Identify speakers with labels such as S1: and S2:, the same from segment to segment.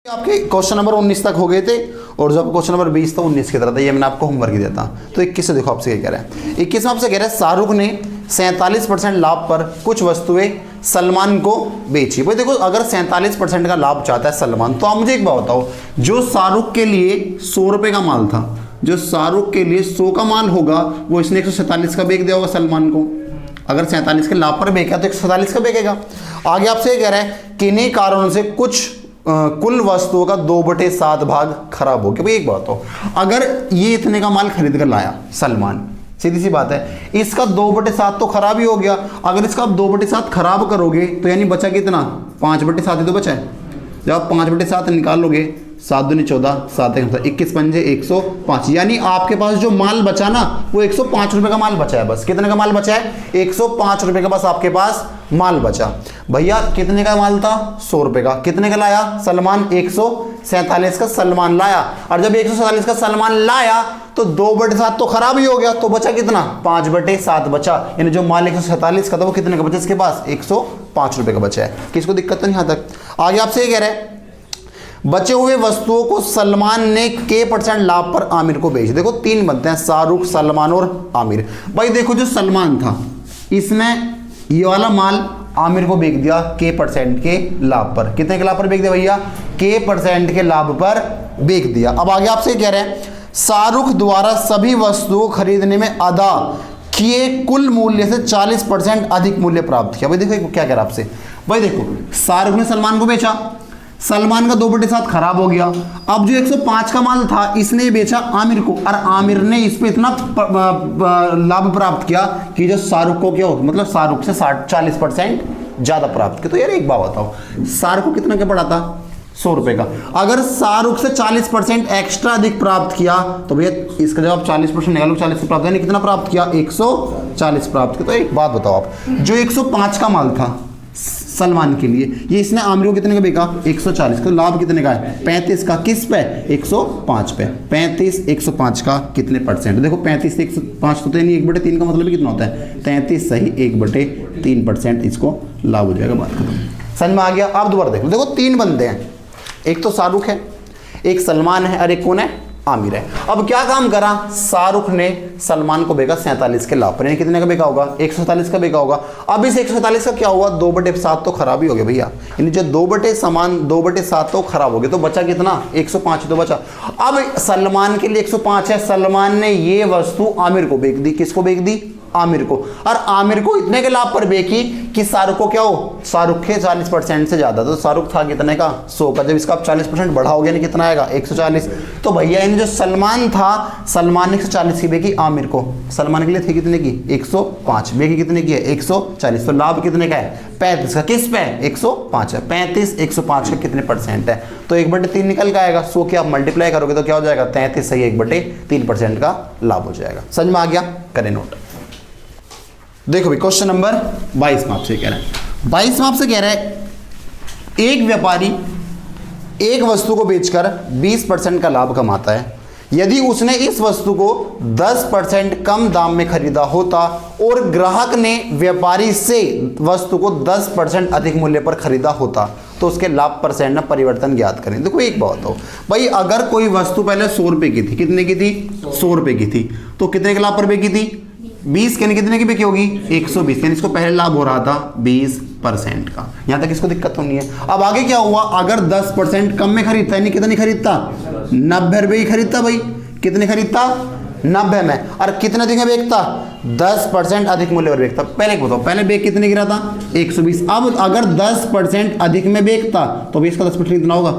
S1: आपके question number 19 तक हो गए थे और जब क्वेश्चन नंबर 20 था 19 की तरह था, ये मैंने आपको होमवर्क ही देता। तो 21 से देखो आपसे क्या कह रहा है। 21 में आपसे कह रहा है शाहरुख ने 47% लाभ पर कुछ वस्तुएं सलमान को बेची। भाई देखो, अगर 47% का लाभ चाहता है सलमान, तो आप मुझे एक बात बताओ, जो शाहरुख के लिए 100 रुपये का माल था, जो शाहरुख के लिए 100 का माल होगा, वो इसने 147 का बेच दिया होगा सलमान को। अगर 47 के लाभ पर बेचा तो 147 का बेचेगा। आगे आपसे कह रहा है किन्हीं कारणों से कुछ कुल वस्तुओं का 2/7 भाग खराब हो गया। भाई एक बात हो, अगर ये इतने का माल खरीद कर लाया सलमान, सीधी सी बात है, इसका 2/7 तो खराब ही हो गया। अगर इसका आप 2/7 खराब करोगे तो यानी बचा कितना, 5/7 ही तो बचा है। जब आप 5/7 निकालोगे, 7 दूनी 14, 7 21 पंजे 105, यानी आपके पास जो माल बचा ना, वो 105 रुपये का माल बचा है। बस कितने का माल बचा है, 105 रुपये का बस आपके पास माल बचा। भैया कितने का माल था, 100 रुपये का। कितने का लाया सलमान, 147 का सलमान लाया। और जब 147 का सलमान लाया तो 2/7 तो खराब ही हो गया, तो बचा कितना, 5/7 बचा। यानी जो माल 147 का था वो कितने का बचा इसके पास, 105 रुपये का बचा है। किसको दिक्कत तो नहीं यहाँ तक। आगे आपसे ये कह रहे हैं बचे हुए वस्तुओं को सलमान ने K% लाभ पर आमिर को बेच। देखो 3 बनते हैं, शाहरुख, सलमान और आमिर। भाई देखो, जो सलमान था इसने ये वाला माल आमिर को बेच दिया K% के लाभ पर। कितने के लाभ पर बेच दिया भैया, K% के लाभ पर बेच दिया। अब आगे आपसे कह रहे हैं शाहरुख द्वारा सभी वस्तुओं खरीदने में अदा किए कुल मूल्य से 40% अधिक मूल्य प्राप्त किया। भाई देखो क्या कह रहा है आपसे। भाई देखो, शाहरुख ने सलमान को बेचा, सलमान का 2/7 खराब हो गया। अब जो 105 का माल था इसने बेचा आमिर को, और आमिर ने इस पे इतना लाभ प्राप्त किया कि जो शाहरुख को क्या हो, मतलब शाहरुख से 40% ज्यादा प्राप्त किया। तो यार एक बात बताओ, शाहरुख को कितना क्या पड़ा था, 100 रुपए का। अगर शाहरुख से 40% एक्स्ट्रा अधिक प्राप्त किया तो भैया इसका जवाब 40% निकालो, 40 से प्राप्त, यानी कितना प्राप्त किया, 140 प्राप्त किया। तो एक बात बताओ आप, जो 105 का माल था सलमान के लिए, ये इसने आमिर को कितने का बेचा, 140 का। लाभ कितने का है, 35 का। किस पे, 105 पे। 35 105 का कितने परसेंट, देखो 35 से 105 तो नहीं, 1/3 का मतलब कितना होता है, 33 सही 1/3% इसको लाभ हो जाएगा। बात खत्म, समझ में आ गया। आप दोबारा देखो, देखो 3 बंदे हैं, एक तो शाहरुख है, एक सलमान है और एक कौन है, आमिर है। अब क्या काम करा, शाहरुख ने सलमान को बेचा 47 के लाभ पर, यानी कितने का बेचा होगा, 147 का बेचा होगा। अब इस 147 का क्या हुआ, 2/7 तो खराब ही हो गया भैया, यानी जो 2/7 तो खराब हो गया, तो बचा कितना, 105 तो बचा। अब सलमान के लिए 105 है, सलमान ने ये वस्तु आमिर को बेच दी। किसको बेच दी, आमिर को। और आमिर को इतने के लाभ पर बेची कि शाहरुख को क्या हो, शाहरुख के 40% से ज्यादा। तो शाहरुख था कितने का, 100 का, जब इसका आप 40% बढ़ाओगे नहीं कितना आएगा, 140। तो भैया इन जो सलमान था, सलमान ने 140 की बेची आमिर को, सलमान के लिए थी कितने की, 105, बेची कितने की है, 140। तो लाभ कितने का है, 35 का। किस पे, 105 है। 35 105 का कितने परसेंट है, तो 1/3 निकल के आएगा। 100 के आप मल्टीप्लाई करोगे तो क्या हो जाएगा, 33 सही 1/3% का लाभ हो जाएगा। समझ में आ गया, करें नोट। देखो भाई क्वेश्चन नंबर 22 में आपसे कह रहा है, 22 में आपसे कह रहा है एक व्यापारी एक वस्तु को बेचकर 20% का लाभ कमाता है। यदि उसने इस वस्तु को 10% कम दाम में खरीदा होता और ग्राहक ने व्यापारी से वस्तु को 10% अधिक मूल्य पर खरीदा होता तो उसके लाभ परसेंट में परिवर्तन ज्ञात करें। देखो एक बात हो भाई, अगर कोई वस्तु पहले 100 रुपए की थी, कितने की थी, 100 रुपए की थी, तो कितने के लाभ पर बेची थी, 20 के, कितने की बिकी होगी, 120, यानी इसको पहले लाभ हो रहा था 20% का। यहां तक इसको दिक्कत तो नहीं है। अब आगे क्या हुआ, अगर 10% कम में खरीदता है, कितने खरीदता, 90 रुपए ही खरीदता। भाई कितने खरीदता, 90 में। और कितने दिन बेचता, 10% अधिक मूल्य पर बेचता। पहले बताओ, पहले बेच कितने गिरा था, 120। अब अगर 10% अधिक में बेचता तो भी इसका 10% कितना होगा,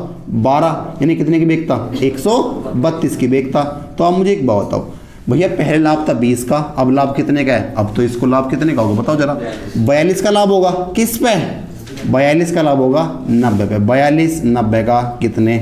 S1: 12, यानी कितने की बेचता, 132 की बेचता। तो अब मुझे एक बात बताओ भैया, पहले लाभ था 20 का, अब लाभ कितने का है, अब तो इसको लाभ कितने का होगा बताओ जरा, 42 का लाभ होगा। किस पे, 42 का लाभ होगा 90 पे। 42 90 का कितने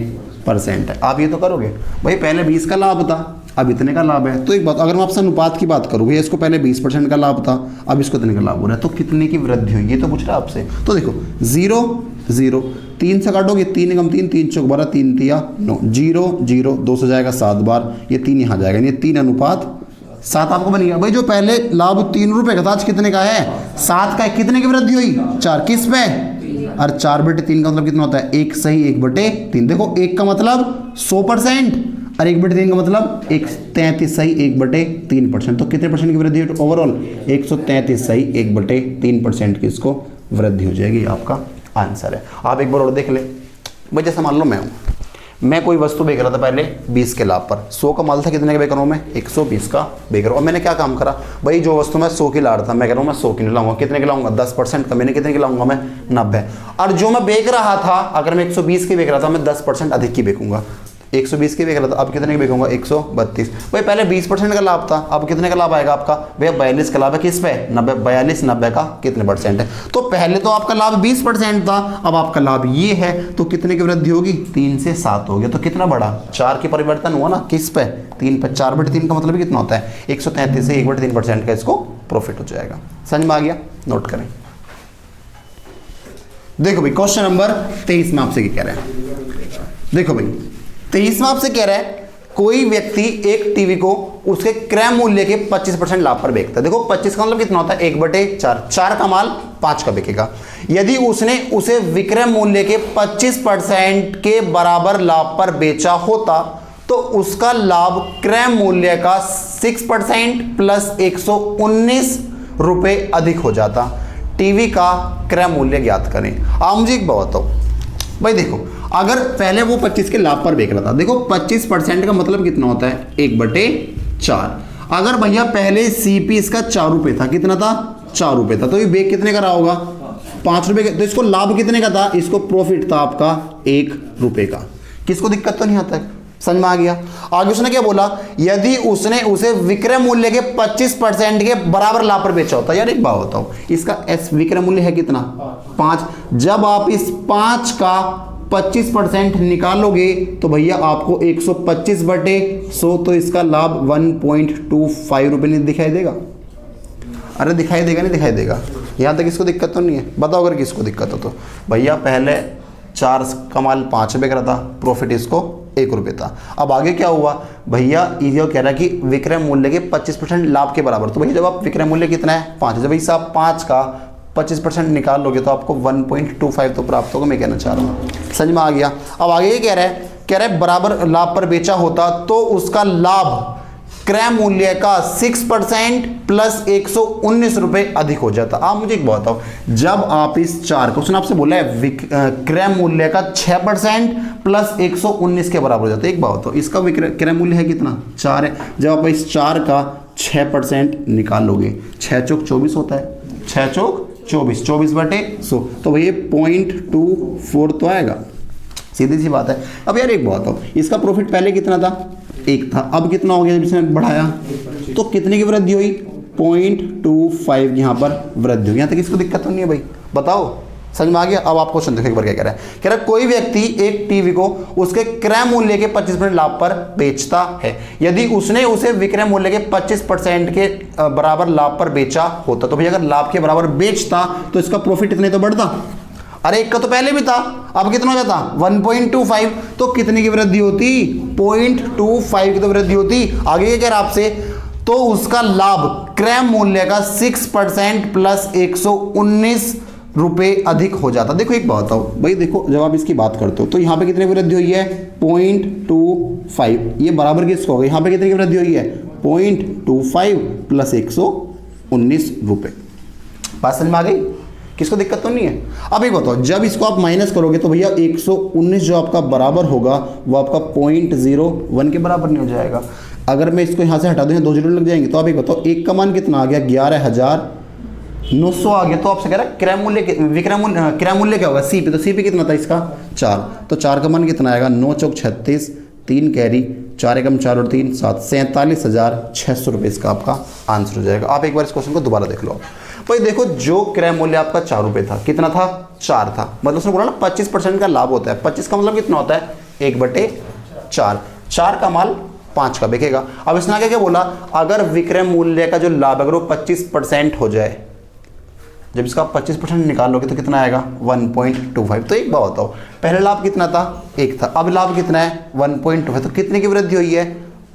S1: परसेंट है, आप ये तो करोगे। भाई पहले 20 का लाभ था, अब इतने का लाभ है। तो एक बात, अगर मैं आपसे अनुपात की बात करूँ, भैया इसको पहले 20% का लाभ था, अब इसको इतने का लाभ हो रहा है, तो कितने की वृद्धि हुई, ये तो पूछ रहा है आपसे। तो देखो 0 0, 3 से काटोगे, 3 कम 3, 3 चौक 12, 3 तिया 9, 0 0, 2 से जाएगा 7 बार, ये 3 यहाँ जाएगा, ये 3:7 आपको बन गया। भाई जो पहले लाभ 3 रुपए का था, आज कितने का है, 7 का है। कितने की वृद्धि हुई, 4। किस पे, और 4/3 का मतलब कितना होता है, 1 सही 1/3। देखो 1 का मतलब 100% और 1/3 का मतलब 133 सही 1/3%। तो कितने परसेंट की वृद्धि है ओवरऑल, 133 सही 1/3% की इसको वृद्धि हो जाएगी, आपका आंसर है। आप एक बार और देख ले भाई, जैसे मान लो मैं कोई वस्तु बेच रहा था पहले 20 के लाभ पर, 100 का माल था, कितने का बेच रहा हूँ मैं, 120 का बेच रहा हूँ। और मैंने क्या काम करा भाई, जो वस्तु मैं 100 की ला रहा था मैं कह रहा हूँ मैं 100 की नहीं लाऊंगा, कितने की लाऊंगा 10% का, मैंने कितने की लाऊंगा मैं 90। और जो मैं बेच रहा था, अगर मैं 120 की बेच रहा था मैं 10% अधिक की बेचूंगा, 120 की बेच रहा था, अब कितने की बेचूंगा 132। भाई पहले 20% का लाभ था, अब कितने का लाभ आएगा आपका भैया 42 का लाभ है, किस पे 90, 42 90 का कितने परसेंट है। तो पहले तो आपका लाभ 20% था, अब आपका लाभ ये है, तो कितने की वृद्धि होगी 3 से 7 हो गया। तो कितना बढ़ा 4 की परिवर्तन हुआ ना, किस पे 3 पे। 4/3 का मतलब कितना होता है 133 से 1/3% का इसको प्रॉफिट हो जाएगा। समझ में आ गया, नोट करें। देखो भाई क्वेश्चन नंबर 23 में आपसे क्या कह रहे हैं, देखो भाई 23 में आपसे कह रहा है कोई व्यक्ति एक टीवी को उसके क्रय मूल्य के 25% लाभ पर बेचता है। देखो 25 का मतलब कितना होता है 1/4, 4 का माल 5 का बिकेगा। यदि उसने उसे विक्रय मूल्य के 25% के बराबर लाभ पर बेचा होता तो उसका लाभ क्रय मूल्य का 6% प्लस 119 रुपए अधिक हो जाता। टीवी का क्रय मूल्य ज्ञात करें। आप मुझे एक बात बताओ भाई, देखो अगर पहले वो 25 के लाभ पर बेच रहा था, देखो 25% का मतलब कितना होता है 1/4। अगर भैया पहले सीपी इसका 4 रुपए था, कितना था 4 रुपए था, तो ये बेच कितने का रहा होगा 5 रुपए का। तो इसको लाभ कितने का था, इसको प्रॉफिट था आपका 1 रुपए का। किसको दिक्कत तो नहीं आता है, समझ में आ गया। आगे उसने क्या बोला, यदि उसने उसे विक्रय मूल्य के 25% के बराबर लाभ पर बेचा होता। यार एक बात बताओ, इसका एस विक्रय मूल्य है कितना 5, जब आप इस 5 का 25% निकालोगे तो भैया आपको 125/100, तो इसका लाभ 1.25 रुपये नहीं दिखाई देगा। अरे दिखाई देगा नहीं दिखाई देगा, यहाँ तक इसको दिक्कत तो नहीं है। बताओ अगर किसको दिक्कत हो तो भैया पहले 4 का माल 5 रुपये का रहा था, प्रॉफिट इसको 1 रुपये था। अब आगे क्या हुआ भैया, ये कह रहा है कि विक्रय मूल्य के 25% लाभ के बराबर। तो भैया जब आप विक्रय मूल्य कितना है 5, जब इस आप 5 का 25% निकाल लोगे तो आपको 1.25 तो प्राप्त होगा। मैं कहना चाह रहा हूँ, समझ में आ गया। अब आगे ये कह रहा है बराबर लाभ पर बेचा होता तो उसका लाभ क्रय मूल्य का 6% प्लस 119 रुपए अधिक हो जाता। आप मुझे एक बात बताओ, जब आप इस 4 को, उसने आपसे बोला है क्रय मूल्य का 6% प्लस 119 के बराबर हो जाता है। एक बात बताओ, इसका क्रय मूल्य है कितना 4 है, जब आप इस 4 का 6% निकाल लोगे, 6 चौक 24 होता है, 6 चौक 24, 24/100, तो भैया 0.24 तो आएगा, सीधी सी बात है। अब यार एक बात बताओ, इसका प्रॉफिट पहले कितना था 1 था, अब कितना हो गया जब इसने बढ़ाया, तो कितने की वृद्धि हुई 0.25 यहाँ पर वृद्धि हुई। यहाँ तक इसको दिक्कत तो नहीं है भाई, बताओ समझ में आ गया। अब आप क्वेश्चन देखो एक बार क्या कह रहा है कोई व्यक्ति एक टीवी को उसके क्रय मूल्य के 25% लाभ पर बेचता है। यदि उसने उसे विक्रय मूल्य के 25% के बराबर लाभ पर बेचा होता, तो भैया अगर लाभ के बराबर बेचता तो इसका प्रॉफिट इतने तो बढ़ता। अरे 1 का तो पहले भी था, अब कितना हो जाता 1.25, तो कितने की वृद्धि होती 0.25 की तो वृद्धि होती। आगे ये कह रहा आपसे, तो उसका लाभ क्रय मूल्य का 6% प्लस 119 रुपए अधिक हो जाता। देखो एक बात बताओ भाई, देखो जब आप इसकी बात करते हो तो यहाँ पे कितने की वृद्धि हुई है 0.25, ये बराबर किसको होगा, यहाँ पे कितने की वृद्धि हुई है 0.25 प्लस 119 रुपए। बात समझ में आ गई, किसको दिक्कत तो नहीं है। अब एक बताओ, जब इसको आप माइनस करोगे तो भैया 119 जो आपका बराबर होगा वो आपका 0.01 के बराबर नहीं हो जाएगा। अगर मैं इसको यहाँ से हटा दूँ, 2 जीरो लग जाएंगे, तो आप एक बताओ 1 का मान कितना आ गया 11,900 आ गया। तो आपसे कह रहा है क्रय मूल्य क्या होगा सीपी, तो सीपी कितना था इसका 4, तो 4 का मान कितना आएगा 9 चौक 36, 3 कैरी, 4 एकम 4 और 3 7, 47,600 रुपये इसका आपका आंसर हो जाएगा। आप एक बार इस क्वेश्चन को दोबारा देख लो भाई। देखो जो क्रय मूल्य आपका 4 रुपये था, कितना था 4 था, मतलब उसने बोला ना 25% का लाभ होता है। 25 का मतलब कितना होता है 1/4, 4 का माल 5 का बिकेगा। अब इसने आगे क्या बोला, अगर विक्रय मूल्य का जो लाभ अगर वो 25% हो जाए, जब इसका 25% निकालोगे तो कितना आएगा 1.25। तो एक बात बताओ, पहले लाभ कितना था 1 था, अब लाभ कितना है 1.25, तो कितने की वृद्धि हुई है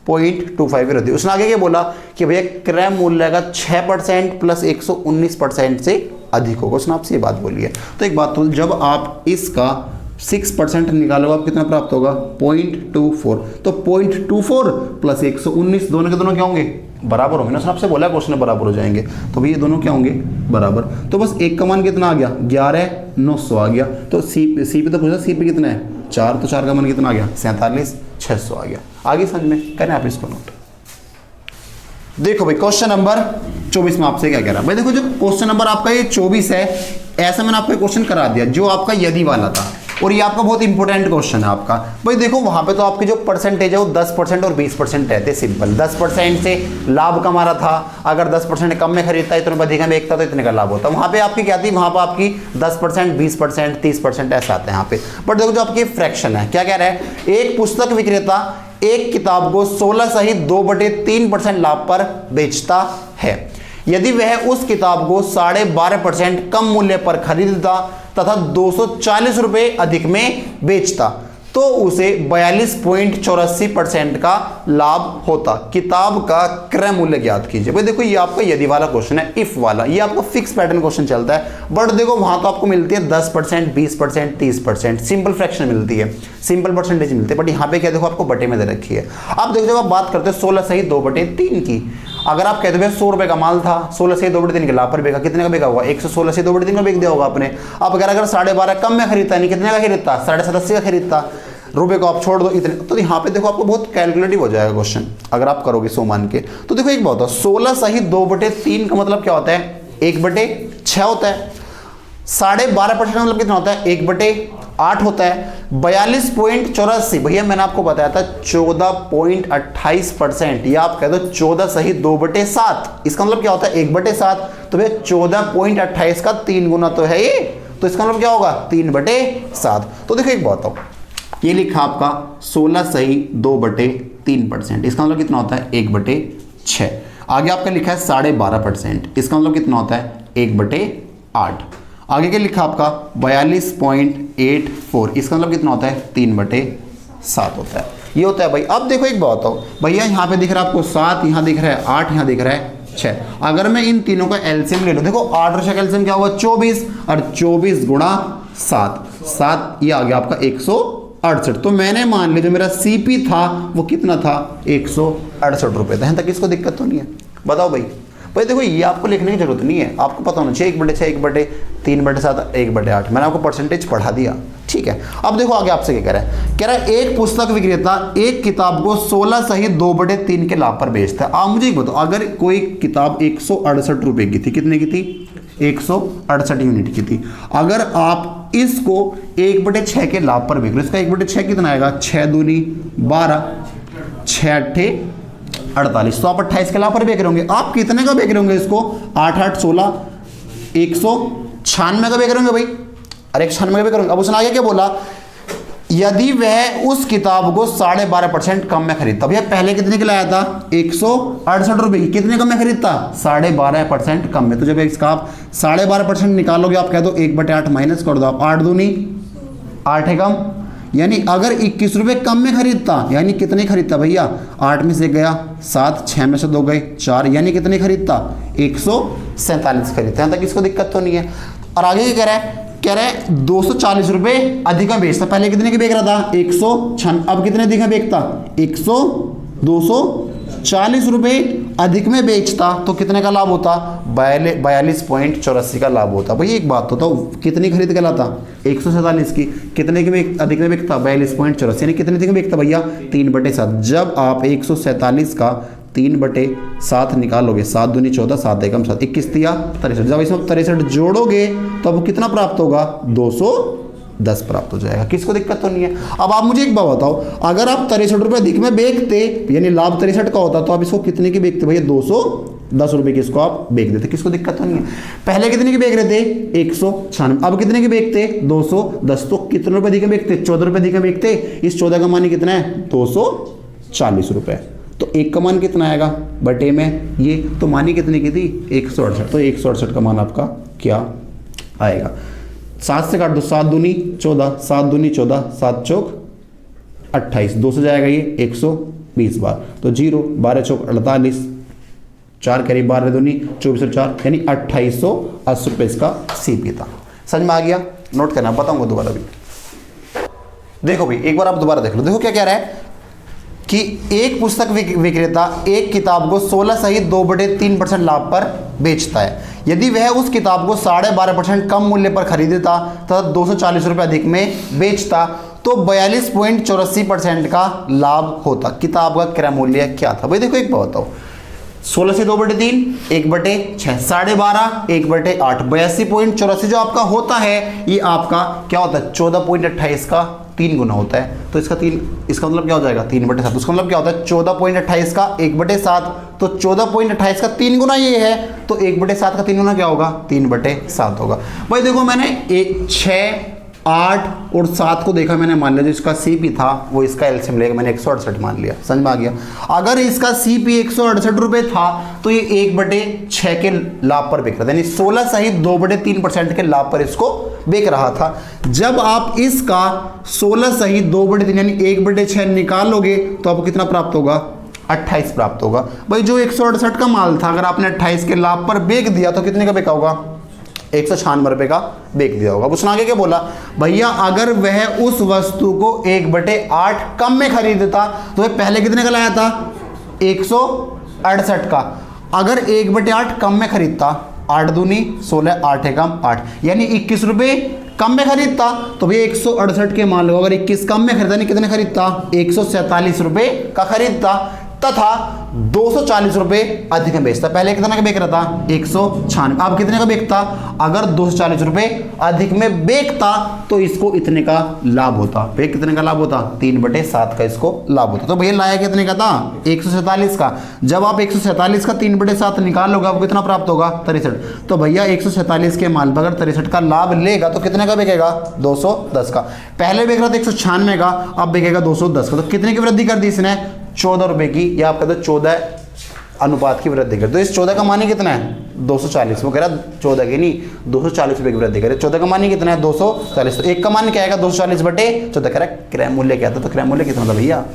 S1: 0.25 की वृद्धि। उसने आगे क्या बोला कि भैया क्रय मूल्य का 6% प्लस 119% से अधिक हो। क्वेश्चन आपसे ये बात बोली है। तो एक बात, तो जब आप इसका 6% निकालोगे आप कितना प्राप्त होगा 0.24। तो 0.24 प्लस 119 दोनों के दोनों क्या होंगे बराबर होंगे ना। उसने आपसे बोला क्वेश्चन में बराबर हो जाएंगे, तो भाई ये दोनों क्या होंगे बराबर। तो बस एक का मान कितना आ गया 11,900 आ गया। तो सी पे तो पूछा सी पे कितना है 4, तो 4 का मान कितना आ गया 47,600 आ गया। आगे समझ में करें आप इसको नोट। देखो भाई क्वेश्चन नंबर 24 में आपसे क्या कह रहा है भाई। देखो जो क्वेश्चन नंबर आपका ये 24 है, ऐसा मैंने आपको क्वेश्चन करा दिया जो आपका यदि वाला था, और ये आपका बहुत इंपॉर्टेंट क्वेश्चन है आपका। भाई देखो वहां पे तो आपकी जो परसेंटेज है वो 10% और 20% रहते, सिंपल। 10% से लाभ कमा रहा था, अगर 10% कम में खरीदता है इतने अधिक में बेचता तो इतने का लाभ होता। वहां पे आपकी क्या थी, वहां पर आपकी 10%, 20%, 30% ऐसा आता है यहाँ पे। बट देखो जो आपकी फ्रैक्शन है, क्या कह रहा है, एक पुस्तक विक्रेता एक किताब को 16 सहित 2/3% लाभ पर बेचता है। यदि वह उस किताब को 12.5% कम मूल्य पर खरीदता तथा 240 रुपए अधिक में बेचता तो उसे 42.84% का लाभ होता। किताब का क्रय मूल्य ज्ञात कीजिए। भाई देखो ये आपका यदि वाला क्वेश्चन है, इफ वाला, ये आपका फिक्स पैटर्न क्वेश्चन चलता है। बट देखो वहां तो आपको मिलती है 10%, 20%, 30%, सिंपल फ्रैक्शन मिलती है, सिंपल परसेंटेज मिलते हैं। बट यहाँ पे क्या देखो आपको बटे में दे रखी है। अब देखो जब आप बात करते हो 16 सही 2/3 की, अगर आप कहते हो 100 रुपए का माल था, 16 से 2/3 के लाभ पर बेचा, कितने का बेचा होगा 116 से 2/3 का बेच दिया होगा आपने। अब अगर 12.5 कम में खरीदता नहीं, कितने का खरीदता 87.5 का खरीदता, रुपए को आप छोड़ दो इतने। तो यहाँ पे देखो आपको बहुत कैलकुलेटिव हो जाएगा क्वेश्चन अगर आप करोगे 100 मान के। तो देखो एक बात, 16 सही 2/3 का मतलब क्या होता है 1/6 होता है। 12.5% का मतलब कितना होता है 1/8 होता है। 42.84 भैया मैंने आपको बताया था 14.28%, या आप कह दो 14 सही 2/7। इसका मतलब क्या होता है 1/7। तो भैया 14.28 का 3 गुना तो है ये, तो इसका मतलब क्या होगा 3/7। तो देखो एक बात, ये लिखा आपका 16 सही 2/3%, इसका मतलब कितना होता है 1/6। आगे आपका लिखा है 12.5%, इसका मतलब कितना होता है 1/8। आगे क्या लिखा आपका 42.84, इसका मतलब कितना होता है 3/7 होता है। ये होता है भाई। अब देखो एक बात हो भैया, यहाँ पे दिख रहा है आपको 7, यहाँ दिख रहा है 8, यहाँ दिख रहा है 6। अगर मैं इन तीनों का एलसीएम ले लूं, देखो 8 और 6 का एलसीएम क्या होगा 24, और 24 गुणा 7, ये आ गया आपका 168। तो मैंने मान लिया जो मेरा सीपी था वो कितना था 168 रुपए था। यहाँ तक इसको दिक्कत तो नहीं है, बताओ भाई। भाई देखो ये आपको लिखने की जरूरत नहीं है, आपको पता होना चाहिए 1/6, 1/3/7, 1/8। मैंने आपको परसेंटेज पढ़ा दिया, ठीक है। अब देखो आगे आपसे क्या कह रहा है, कह रहा है एक पुस्तक विक्रेता एक किताब को 16 सहित 2/3 के लाभ पर बेचता है। आप मुझे एक बताओ, अगर कोई किताब 168 रुपए की थी, कितने की थी 168 यूनिट की थी, अगर आप इसको 1/6 के लाभ पर बेच रहे हो, इसका 1/6 कितना आएगा 6 दूनी 12, 6 8 48, तो आप 28 के लाभ पर बेच रहे होंगे। आप कितने का बेच रहे होंगे इसको 8 8 16 196 का बेच रहे होंगे भाई, अरे 196 का बेच रहे होंगे। अब उसने आगे क्या बोला, यदि वह उस किताब को 12.5% कम में खरीदता। भैया पहले कितने के लाया था 168 रुपए की, कितने कम में खरीदता 12.5% कम में। तो जब इसका आप 12.5% निकालोगे, आप कह दो 1/8 माइनस कर दो, आप 8 दूनी 8 है कम, यानी अगर 21 रुपए कम में खरीदता, यानी कितने खरीदता भैया 8 में से गया 7, 6 में से 2 गए 4, यानी कितने खरीदता 147 खरीदता। यहाँ तक इसको दिक्कत तो नहीं है। और आगे क्या कह रहा है 240 रुपए अधिक में बेचता। पहले कितने की बेच रहा था 196, अब कितने अधिक में बेचता 240 रुपए अधिक में बेचता, तो कितने का लाभ होता 42.84 का लाभ होता। भाई एक बात तो कितनी खरीद के लाता 147 की, कितने की अधिक में बेचता 42.84, यानी कितने अधिक में बेचता भैया 3/7। जब आप 147 का 3/7 निकालोगे, 7 दूनी 14, 7 एकम 7, 21 तिया 63, जब इसमें 63 जोड़ोगे तो अब कितना प्राप्त होगा 210 प्राप्त हो जाएगा। किसको दिक्कत तो नहीं है। अब आप मुझे एक बात बताओ, अगर आप 63 रुपये अधिक में बेचते, यानी लाभ 63 का होता, तो आप इसको कितने की बेचते भैया 210 रुपये की इसको आप बेच देते। किसको दिक्कत तो नहीं है। पहले कितने की बेच रहे थे 196, अब कितने की बेचते 210, तो कितने रुपए अधिक में बेचते 14 रुपये अधिक में बेचते। इस 14 का मान कितना है 240 रुपये। तो एक का मान कितना आएगा बटे में ये, तो मानी कितने की थी 168, तो 168 का मान आपका क्या आएगा। 7 से काट दो, 7 दूनी 14, 7 दूनी 14, 7 चौक 28, 2 से जाएगा ये 120 बार, तो 0, 12 चौक 48, 4 करीब 12 दूनी 24 और 4 यानी 2880 रुपये इसका सीपी था। समझ में आ गया? नोट करना, बताऊंगा दोबारा भी। देखो भाई एक बार आप दोबारा देख लो। देखो क्या कह रहा है कि एक पुस्तक विक्रेता एक किताब को 16 सहित 2/3% लाभ पर बेचता है। यदि वह उस किताब को 12.5% कम मूल्य पर खरीदता तथा 240 रुपये अधिक में बेचता तो 42.84% का लाभ होता। किताब का क्रय मूल्य क्या था? भाई देखो एक बात बताओ, 16 से 2/3, 1/6, 12.5, 1/8, 82.84 जो आपका होता है ये आपका क्या होता है? 14.28 का 3 गुना होता है। तो इसका मतलब क्या हो जाएगा? 3/7। उसका मतलब क्या होता है? 14.28 का 1/7, तो 14.28 का 3 गुना ये है, तो 1/7 का 3 गुना क्या होगा? 3/7 होगा। भाई देखो मैंने 6, 8 और 7 को देखा, मैंने मान लिया जो इसका सीपी था वो इसका एलसीएम लेगा, मैंने 168 मान लिया। समझ में आ गया? अगर इसका सीपी 168 रुपये था तो ये 1/6 के लाभ पर बिक रहा था, यानी 16 सहित 2/3% के लाभ पर इसको बिक रहा था। जब आप इसका 16 सहित 2/3 यानी 1/6 निकालोगे तो आपको कितना प्राप्त होगा? 28 प्राप्त होगा। भाई जो 168 का माल था अगर आपने 28 के लाभ पर बेच दिया तो कितने का बिका होगा? 196 रुपये का बेच दिया होगा। अब उसने आगे क्या बोला? भैया अगर वह उस वस्तु को 1/8 कम में खरीदता तो वह पहले कितने का लाया था? 168 का। अगर 1/8 कम में खरीदता, 8 दूनी 16, 8 एकम 8, यानी 21 रुपये कम में खरीदता तो भैया 168 के माल को अगर 21 कम में खरीदता नहीं कितने खरीदता? 147 रुपये का खरीदता तथा 240 रुपये अधिक में बेचता। पहले कितना का बेच रहा था? 196। अब कितने का बेचता? अगर 240 रुपये अधिक में बेचता तो इसको इतने का लाभ होता। भैया कितने का लाभ होता? 3/7 का इसको लाभ होता। तो भैया लाया कितने का था? 147 का। जब आप 147 का 3/7 निकालोगे आपको कितना प्राप्त होगा? 63। तो भैया 147 के माल पर अगर 63 का लाभ लेगा तो कितने का बिकेगा? 210 का। पहले बिक रहा था 196 का, अब बिकेगा 210 का। तो कितने की वृद्धि कर दी इसने? 14 रुपये की, या आप कहते हो 14 अनुपात की वृद्धि कर। तो इस 14 का मानी कितना है? 240। वो कह रहा 14 की नहीं 240 रुपये की वृद्धि करे। 14 का मानी कितना है? 240। तो एक का मान क्या आएगा? 240/14। कह रहा है क्रय मूल्य क्या था? तो क्रय मूल्य कितना था भैया?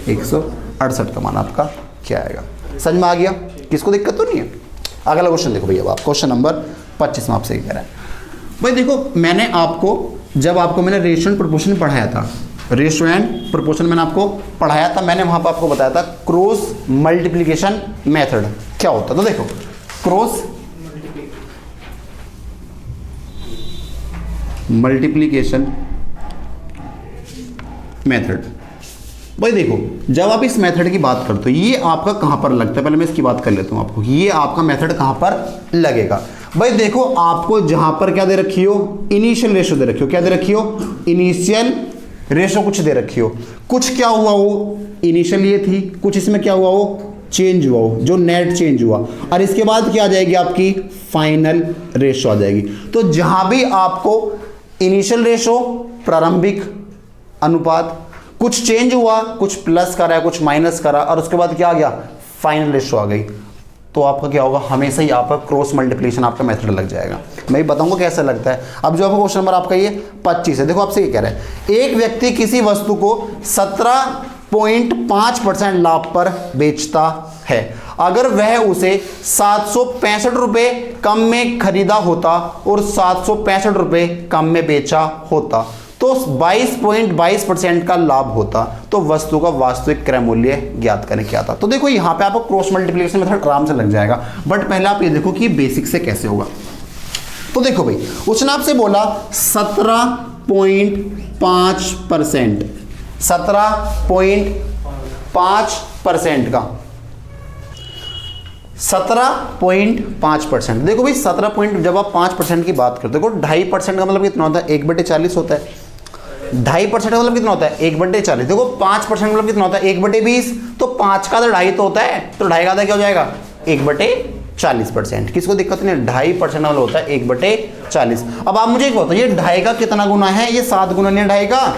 S1: 168 का मान आपका क्या आएगा? समझ में आ गया? किसको दिक्कत तो नहीं है? अगला क्वेश्चन देखो भैया, आप क्वेश्चन नंबर 25 में आपसे ये कह रहा है। भाई देखो मैंने आपको जब आपको मैंने रेशियो एंड प्रोपोर्शन पढ़ाया था, रेशियो एंड प्रोपोर्शन मैंने आपको पढ़ाया था, मैंने वहां पर आपको बताया था क्रॉस मल्टीप्लिकेशन मेथड क्या होता है। तो देखो क्रॉस मल्टीप्लिकेशन मेथड, भाई देखो जब आप इस मेथड की बात करते हो ये आपका कहां पर लगता है? पहले मैं इसकी बात कर लेता हूं आपको, ये आपका मेथड कहां पर लगेगा? भाई देखो आपको जहां पर क्या दे रखी हो? इनिशियल रेशियो दे रखी हो। क्या दे रखी हो? इनिशियल रेशो कुछ दे रखी हो। कुछ क्या हुआ हो? इनिशियल ये थी, कुछ इसमें क्या हुआ हो? चेंज हुआ हो, जो नेट चेंज हुआ, और इसके बाद क्या आ जाएगी? आपकी फाइनल रेशो आ जाएगी। तो जहां भी आपको इनिशियल रेशो प्रारंभिक अनुपात, कुछ चेंज हुआ, कुछ प्लस करा, कुछ माइनस करा, और उसके बाद क्या आ गया? फाइनल रेशो आ गई, तो आपका क्या होगा? हमेशा ही आपका क्रॉस मल्टीप्लिकेशन आपका मेथड लग जाएगा। मैं भी बताऊंगा कैसे लगता है। अब जो आपका क्वेश्चन नंबर आपका ये 25 है, देखो आपसे ये कह रहा है एक व्यक्ति किसी वस्तु को 17.5% लाभ पर बेचता है। अगर वह उसे 765 रुपये कम में खरीदा होता और 765 रुपये कम में बेचा होता तो 22.22% का लाभ होता, तो वस्तु का वास्तविक क्रय मूल्य ज्ञात करें क्या था। तो देखो यहां पे आपको क्रॉस मल्टीप्लिकेशन मेथड आराम से लग जाएगा, बट पहले आप ये देखो कि बेसिक से कैसे होगा। तो देखो भाई उसने आपसे बोला 17.5%, 17.5% का 17.5%। देखो भाई 17 पॉइंट जब आप 5% की बात करते हो, 2.5% का मतलब कितना होता है? 1/40 होता है। 2.5% का मतलब कितना होता है? 1/40। देखो 5% का मतलब कितना होता है? 1/20। तो 5 का 2.5 तो होता है, तो 2.5 का आधा क्या हो जाएगा? 1/40%। किसको दिक्कत नहीं है? 2.5% वाला होता है 1/40। अब आप मुझे एक बताओ ये 2.5 का कितना गुना है? ये 7 गुना नहीं है 2.5 का।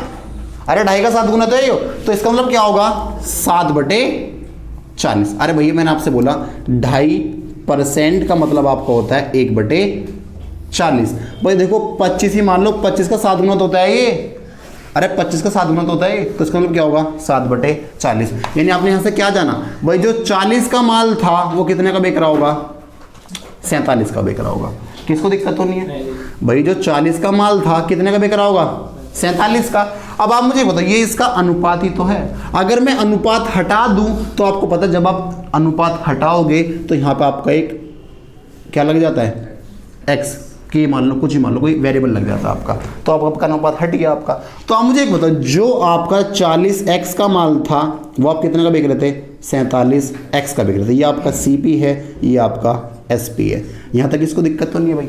S1: अरे 2.5 का 7 गुना तो है, तो इसका मतलब क्या होगा? 7/40। अरे भैया मैंने आपसे बोला 2.5% का मतलब आपका होता है 1/40। भाई देखो 25 ही मान लो, 25 का 7 गुना तो होता है ये अरे 25 का 7 गुना तो होता है, तो इसका मतलब क्या होगा 7/40। यानी आपने यहाँ से क्या जाना भाई, जो 40 का माल था वो कितने का बेच रहा होगा, 47 का बेच रहा होगा। किसको दिक्कत तो नहीं है भाई, जो 40 का माल था कितने का बेच रहा होगा, 47 का। अब आप मुझे बताइए इसका अनुपात ही तो है, अगर मैं अनुपात हटा दूं तो आपको पता है जब आप अनुपात हटाओगे तो यहाँ पे आपका एक क्या लग जाता है, x की मान लो कुछ ही मान लो कोई वेरिएबल लग जाता है आपका, तो आपका अनुपात हट गया आपका। तो आप मुझे एक बताओ, जो आपका 40x का माल था वो आप कितने का बेच रहे थे, 47x का बेच रहे थे। ये आपका CP है, ये आपका SP है। यहाँ तक इसको दिक्कत तो नहीं है भाई,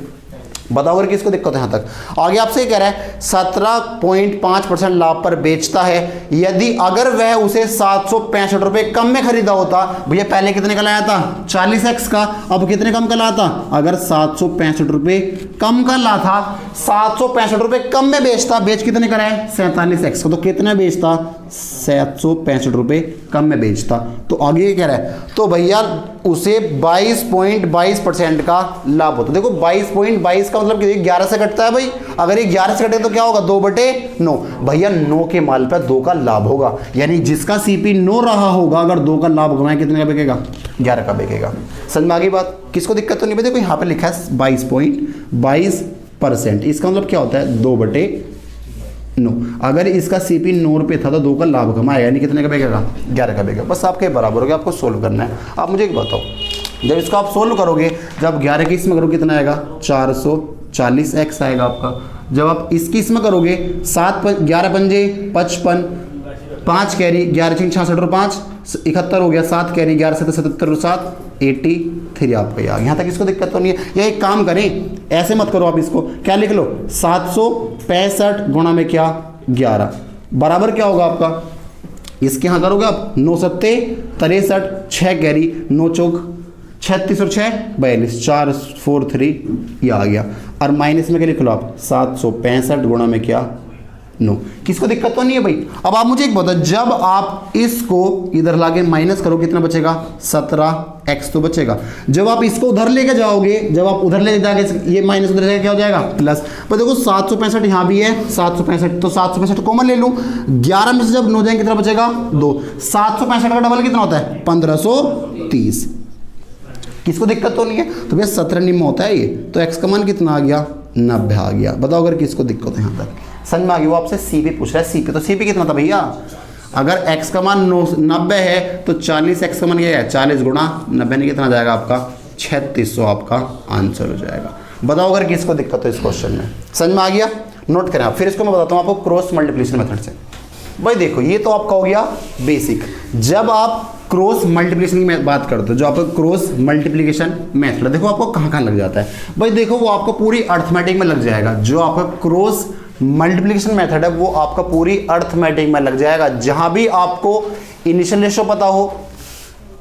S1: बताओ अगर किसको दिक्कत है यहाँ तक। आगे आपसे कह रहा है 17.5% लाभ पर बेचता है यदि अगर वह उसे 765 रुपये कम में खरीदा होता। भैया पहले कितने का लाया था, 40x का, अब कितने कम का लाया था, अगर 765 रुपये कम का ला था, 765 रुपये कम में बेचता, बेच कितने का है 47x का, तो कितने बेचता, 765 रुपये कम में बेचता। तो आगे कह रहा है तो भैया उसे 22.22% का लाभ होता। देखो 22.22 का मतलब कि 11 से कटता है भाई, अगर ये 11 से कटे तो क्या होगा 2/9। भैया 9 के माल पर 2 का लाभ होगा, यानी जिसका CP 9 रहा होगा अगर 2 का लाभ होगा कितने का बिकेगा, 11 का बिकेगा। समझ में आ गई बात, किसको दिक्कत तो नहीं। देखो यहाँ पे लिखा है 22.22%, इसका मतलब क्या होता है 2/9। अगर इसका CP 9 रुपये था तो 2 का लाभ कमाएगा, यानी कितने का बिकेगा, 11 का बिकेगा। बस आपके बराबर हो गया, आपको सोल्व करना है। आप मुझे एक बताओ, जब इसको आप सोल्व करोगे, जब 11 की इसमें करोगे कितना आएगा, 440x आएगा आपका। जब आप इसकी इसमें करोगे 11 पंजे 55, 5 कैरी 11 6 66 और 5 71 हो गया, 7 कैरी 11 7 77 और 7 83 आपका यार। यहाँ तक इसको दिक्कत तो नहीं है। या एक काम करें, ऐसे मत करो, आप इसको क्या लिख लो, 765 गुणा में क्या 11 बराबर क्या होगा आपका, इसके यहाँ करोगे आप 9 7 63, 6 कैरी 9 चौक 36 और 6 42, 4 4 3 ये आ गया। और माइनस में क्या लिख लो आप, 765 गुणा में क्या 9। किसको दिक्कत तो नहीं है भाई। अब आप मुझे एक बताओ, जब आप इसको इधर लाके माइनस करो कितना बचेगा, 17x तो बचेगा। जब आप इसको उधर लेके जाओगे, जब आप उधर ले जाओगे ये माइनस उधर जाएगा क्या हो जाएगा प्लस। पर देखो 765 यहाँ भी है 765, तो 765 कॉमन ले लूँ, 11 में से जब 9 जाएंगे कितना बचेगा 2। 765 का डबल कितना होता है 1530। किसको दिक्कत तो नहीं है। तो भैया 17 निम्न होता है ये, तो x का मान कितना आ गया 90 आ गया। बताओ अगर किसको दिक्कत है यहाँ तक, समझ में आ गई। वो आपसे CP पूछ रहा है, CP तो CP कितना था भैया, अगर x का मान 90 है तो 40x का मान क्या है 40 गुणा 90 नहीं कितना जाएगा आपका 3600 आपका आंसर हो जाएगा। बताओ अगर किसको दिक्कत हो इस क्वेश्चन में, समझ में आ गया। नोट करें आप, फिर इसको मैं बताता हूँ आपको क्रॉस मल्टीप्लिकेशन मेथड से। भाई देखो ये तो आपका हो गया बेसिक। जब आप क्रॉस मल्टीप्लिकेशन की बात करते हो, जो आपका क्रॉस मल्टीप्लिकेशन मेथड देखो आपको कहाँ कहाँ लग जाता है भाई। देखो वो आपको पूरी अर्थमेटिक में लग जाएगा। जो आपका क्रॉस मल्टीप्लिकेशन मेथड है वो आपका पूरी अर्थमेटिक में लग जाएगा। जहां भी आपको इनिशियल रेशो पता हो,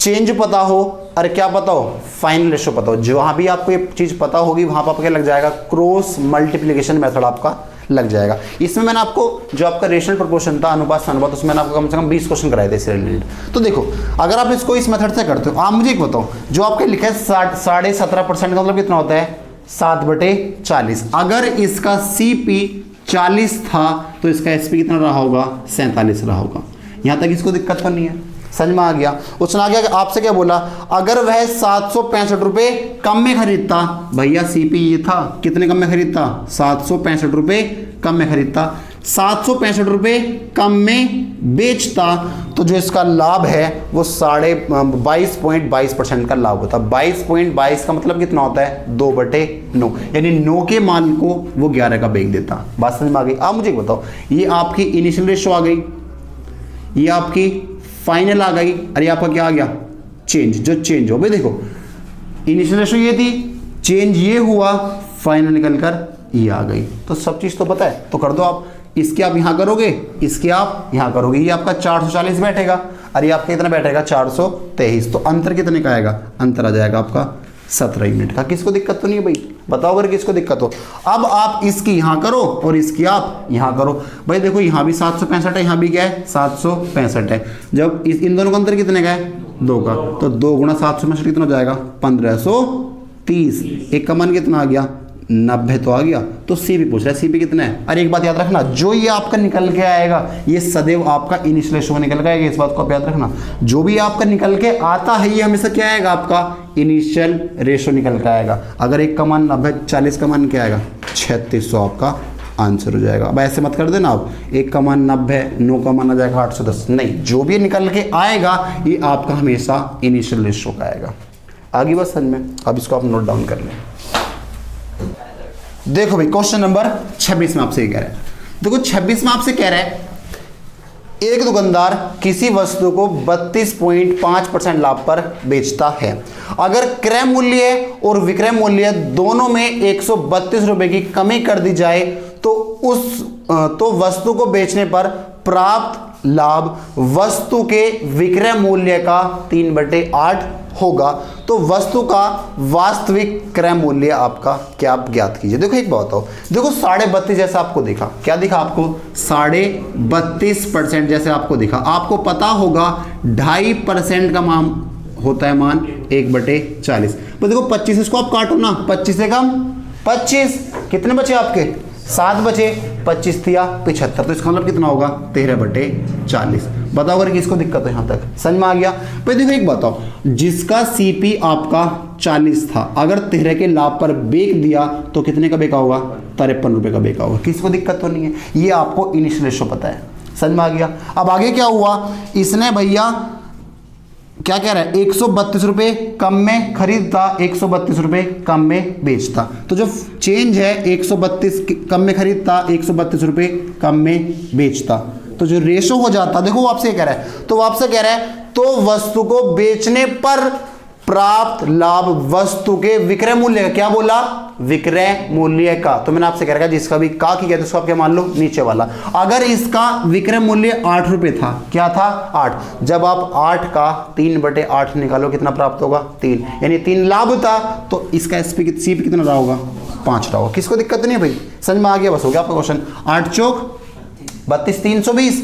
S1: चेंज पता हो और क्या पता हो, फाइनल रेशो पता हो, जहां भी आपको ये चीज पता होगी वहां पर आपको लग जाएगा क्रॉस मल्टीप्लिकेशन मेथड आपका लग जाएगा। इसमें मैंने आपको जो आपका रेशनल प्रोपोर्शन था, अनुपात अनुपात, उसमें मैंने आपको कम से कम 20 क्वेश्चन कराए थे इससे रिलेटेड। तो देखो अगर आप इसको इस मेथड से करते हो, आप मुझे एक बताओ, जो आपके लिखा है 17.5% का मतलब कितना होता है 7/40। अगर इसका CP 40 था तो इसका SP कितना रहा होगा 47 रहा होगा। यहाँ तक इसको दिक्कत तो नहीं है, समझ में आ गया। उसने आगे आपसे क्या बोला, अगर वह 765 रुपये कम में खरीदता, भैया CP ये था कितने कम में खरीदता 765 रुपये कम में खरीदता, 765 रुपये कम में बेचता, तो जो इसका लाभ है वो 22.22% का लाभ होता है। 22.22 का मतलब कितना होता है 2/9, यानी 9 के मान को वो 11 का बेच देता। बात समझ में आ गई। आप मुझे बताओ, ये आपकी इनिशियल रेशो आ गई, ये आपकी फाइनल आ गई, अरे आपका क्या आ गया चेंज, जो चेंज हो भाई। देखो इनिशियल रेशो ये थी, चेंज ये हुआ, फाइनल निकल कर ये आ गई। तो सब चीज तो पता है, तो कर दो आप। इसके आप यहां करोगे, इसके आप यहां करोगे, ये आपका 440 बैठेगा, अरे आपका कितना बैठेगा 423। तो अंतर कितने का आएगा, अंतर आ जाएगा आपका 17 यूनिट का। किसको दिक्कत तो नहीं है भाई, बताओ अगर किसको दिक्कत हो। अब आप इसकी यहां करो और इसकी आप यहां करो। भाई देखो यहां भी 765 है, यहां भी क्या है 765 है। जब इन दोनों का अंतर कितने का है 2 का, तो 2 गुणा 765 कितना हो जाएगा 1530। एक का मान कितना आ गया 90 तो आ गया, तो सी भी पूछ रहा है सी भी कितना है। अरे एक बात याद रखना, जो ये आपका निकल के आएगा ये सदैव आपका इनिशियल रेशो में निकल के आएगा, इस बात को आप याद रखना। जो भी आपका निकल के आता है ये हमेशा क्या आएगा, आपका इनिशियल रेशो निकल के आएगा। अगर 1 का मान 90, 40 का मान क्या आएगा 3600 आपका आंसर हो जाएगा। अब ऐसे मत कर देना आप 1 का मान 90, 9 का मान आ जाएगा 810, नहीं, जो भी निकल के आएगा ये आपका हमेशा इनिशियल रेशो का आएगा। आगे बस समझ में, अब इसको आप नोट डाउन कर लें। देखो भाई क्वेश्चन नंबर 26 में आपसे कह रहा है, देखो 26 में आपसे कह रहा है एक दुकानदार किसी वस्तु को 32.5% लाभ पर बेचता है। अगर क्रय मूल्य और विक्रय मूल्य दोनों में 132 रुपए की कमी कर दी जाए तो वस्तु को बेचने पर प्राप्त लाभ वस्तु के विक्रय मूल्य का 3/8 होगा। तो वस्तु का वास्तविक क्रय मूल्य आपका क्या, आप ज्ञात कीजिए। देखो एक बात बताओ, देखो 32.5 जैसा आपको दिखा, क्या दिखा आपको 32.5% जैसे आपको दिखा। आपको पता होगा 2.5% का मान होता है मान 1/40। तो देखो 25 इसको आप काटो ना, 25 से कम 25, कितने बचे आपके 7 बचे, 25 दिया 75, तो इसका मतलब कितना होगा 13/40। बताओ अगर किसको दिक्कत है, यहाँ तक समझ में आ गया। पर देखो एक बताओ, जिसका सीपी आपका 40 था, अगर 13 के लाभ पर बेच दिया तो कितने का बेचा होगा 53 रुपए का बेचा होगा। किसको दिक्कत तो नहीं है, ये आपको इनिशियल रेशो पता है, समझ में आ गया। अब आगे क्या हुआ, इसने भैया क्या कह रहा है 132 रुपए कम में खरीदता, 132 रुपए कम में बेचता। तो जो चेंज है 132 कम में खरीदता, 132 रुपए कम में बेचता, तो जो रेशो हो जाता, देखो वो आपसे कह रहा है, तो वो आपसे कह रहा है तो वस्तु को बेचने पर प्राप्त लाभ वस्तु के विक्रय मूल्य का, क्या बोला विक्रय मूल्य का। तो मैंने आपसे कह रहा जिसका भी का की कहते उसको आप क्या मान लो नीचे वाला। अगर इसका विक्रय मूल्य 8 रुपए था, क्या था 8, जब आप 8 का 3/8 निकालो कितना प्राप्त होगा 3, यानी 3 लाभ था, तो इसका सीपी कितना रहा होगा 5 रहा होगा। किसको दिक्कत नहीं है भाई, समझ में आ गया, बस हो गया आपका क्वेश्चन। 8 चौक 32, 320,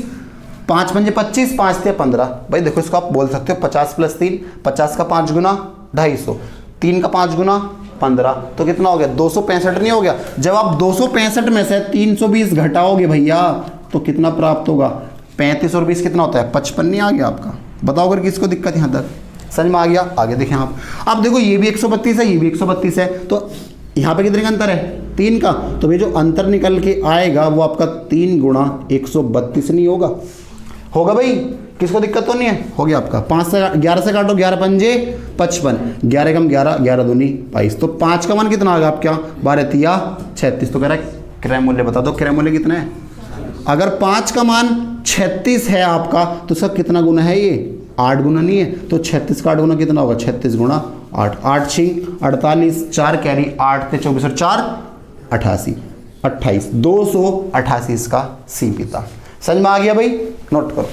S1: 5 पंजे 25, 5 थे 15। भाई देखो इसको आप बोल सकते हो 50 + 3, 50 का 5 गुना 250, 3 का 5 गुना 15, तो कितना हो गया 265 नहीं हो गया। जब आप 265 में से 320 घटाओगे भैया तो कितना प्राप्त होगा 35 और 20 कितना होता है 55 नहीं आ गया आपका। बताओ अगर किसको दिक्कत यहाँ तक, समझ में आ गया। आगे देखें आप, अब देखो ये भी 132 है, ये भी 132 है, तो यहाँ पे कितने का अंतर है 3 का, तो ये जो अंतर निकल के आएगा वो आपका 3 गुणा 132 नहीं होगा, होगा भाई, किसको दिक्कत तो नहीं है, हो गया आपका। 5 से 11 से काटो, 11 पंजे 55, 11 कम 11, 11 दूनी 22, तो 5 का मान कितना आ गया आपका 12 तिया 36। तो कह रहा है क्रय मूल्य बता दो, क्रय मूल्य कितना है। अगर 5 का मान 36 है आपका तो सब कितना गुना है, ये 8 गुना नहीं है, तो 36 का 8 गुना कितना होगा 36 गुणा 8, 8 6 48, 4 कैरी 8 से 24 और 4 88, 28, 288 इसका सीपी था। समझ में आ गया भाई, नोट करो।